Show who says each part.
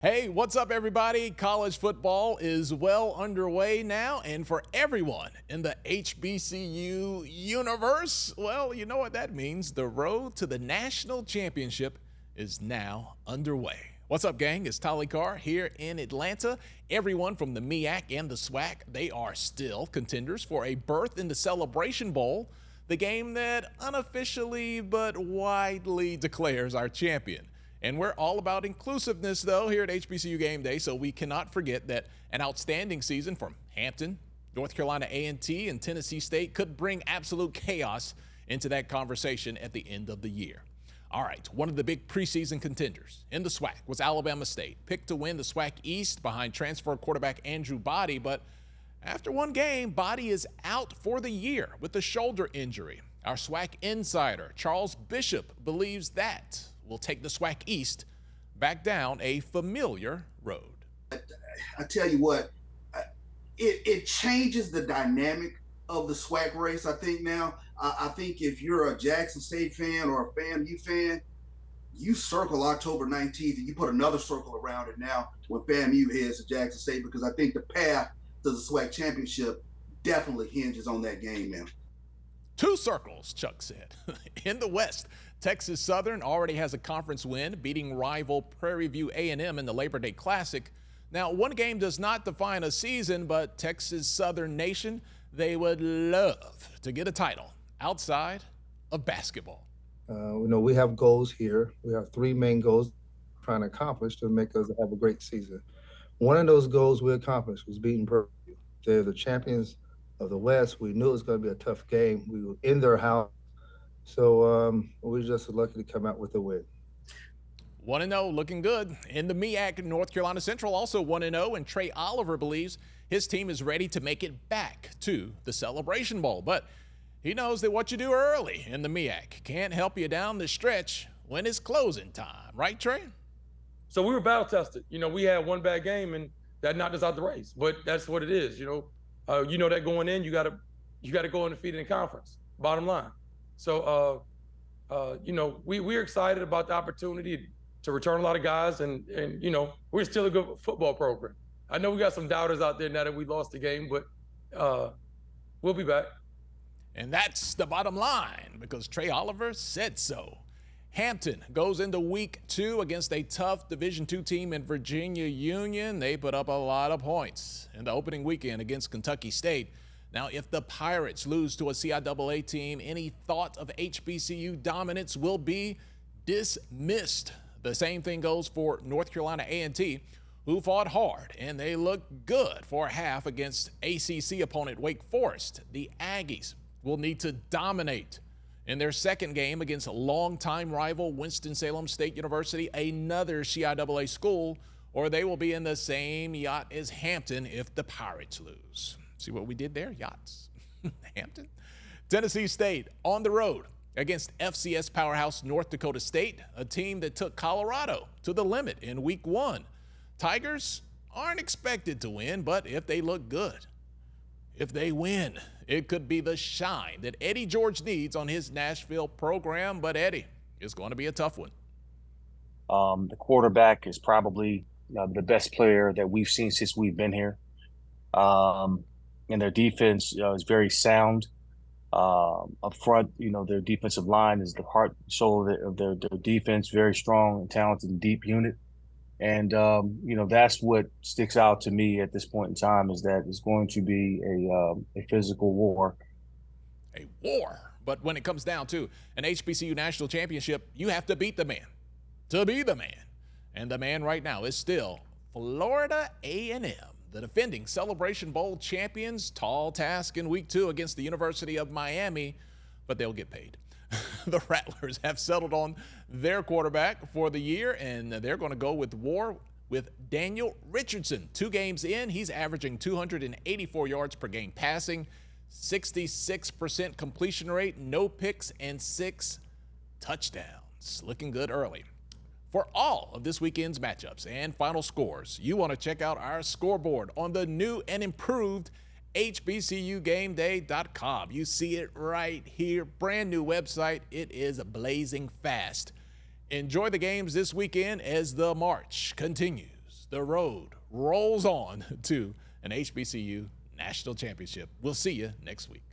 Speaker 1: Hey, what's up, everybody? College football is well underway now, and for everyone in the HBCU universe, well, you know what that means. The road to the national championship is now underway. What's up, gang? It's Tolly Carr here in Atlanta. Everyone from the MEAC and the SWAC, they are still contenders for a berth in the Celebration Bowl, the game that unofficially but widely declares our champion. And we're all about inclusiveness, though, here at HBCU Game Day, so we cannot forget that an outstanding season from Hampton, North Carolina A&T, and Tennessee State could bring absolute chaos into that conversation at the end of the year. All right, one of the big preseason contenders in the SWAC was Alabama State, picked to win the SWAC East behind transfer quarterback Andrew Body, but after one game, Body is out for the year with a shoulder injury. Our SWAC insider, Charles Bishop, believes that will take the SWAC East back down a familiar road.
Speaker 2: I tell you what, it changes the dynamic of the SWAC race, I think now. I think if you're a Jackson State fan or a FAMU fan, you circle October 19th and you put another circle around it now when FAMU heads to Jackson State, because I think the path to the SWAC championship definitely hinges on that game, man.
Speaker 1: Two circles, Chuck said. In the West, Texas Southern already has a conference win, beating rival Prairie View A&M in the Labor Day Classic. Now, one game does not define a season, but Texas Southern Nation, they would love to get a title outside of basketball.
Speaker 3: We have goals here. We have three main goals trying to accomplish to make us have a great season. One of those goals we accomplished was beating Prairie View. They're the champions of the West. We knew it was going to be a tough game. We were in their house. So we were just lucky to come out with a win.
Speaker 1: 1-0, looking good. In the MEAC, North Carolina Central also 1-0, and Trey Oliver believes his team is ready to make it back to the Celebration Bowl. But he knows that what you do early in the MEAC can't help you down the stretch when it's closing time. Right, Trey?
Speaker 4: So we were battle tested. We had one bad game, and that knocked us out the race. But that's what it is, that going in, you got to go undefeated in conference, bottom line. So, we're excited about the opportunity to return a lot of guys, and we're still a good football program. I know we got some doubters out there now that we lost the game, but we'll be back.
Speaker 1: And that's the bottom line, because Trey Oliver said so. Hampton goes into week 2 against a tough Division II team in Virginia Union. They put up a lot of points in the opening weekend against Kentucky State. Now, if the Pirates lose to a CIAA team, any thought of HBCU dominance will be dismissed. The same thing goes for North Carolina A&T, who fought hard, and they looked good for a half against ACC opponent Wake Forest. The Aggies will need to dominate in their second game against longtime rival Winston-Salem State University, another CIAA school, or they will be in the same yacht as Hampton if the Pirates lose. See what we did there? Yachts. Hampton. Tennessee State on the road against FCS powerhouse North Dakota State, a team that took Colorado to the limit in week 1. Tigers aren't expected to win, but if they look good, if they win, it could be the shine that Eddie George needs on his Nashville program. But Eddie, it's going to be a tough one.
Speaker 5: The quarterback is probably the best player that we've seen since we've been here. And their defense is very sound. Up front, their defensive line is the heart and soul of their defense, very strong and talented and deep unit. And, that's what sticks out to me at this point in time, is that it's going to be a physical war.
Speaker 1: A war. But when it comes down to an HBCU National Championship, you have to beat the man to be the man. And the man right now is still Florida A&M. The defending Celebration Bowl champions. Tall task in week 2 against the University of Miami, but they'll get paid. The Rattlers have settled on their quarterback for the year, and they're going to go with war with Daniel Richardson. 2 games in, he's averaging 284 yards per game passing, 66% completion rate, no picks, and 6 touchdowns. Looking good early. For all of this weekend's matchups and final scores, you want to check out our scoreboard on the new and improved HBCUGameday.com. You see it right here. Brand new website. It is blazing fast. Enjoy the games this weekend as the march continues. the road rolls on to an HBCU National Championship. We'll see you next week.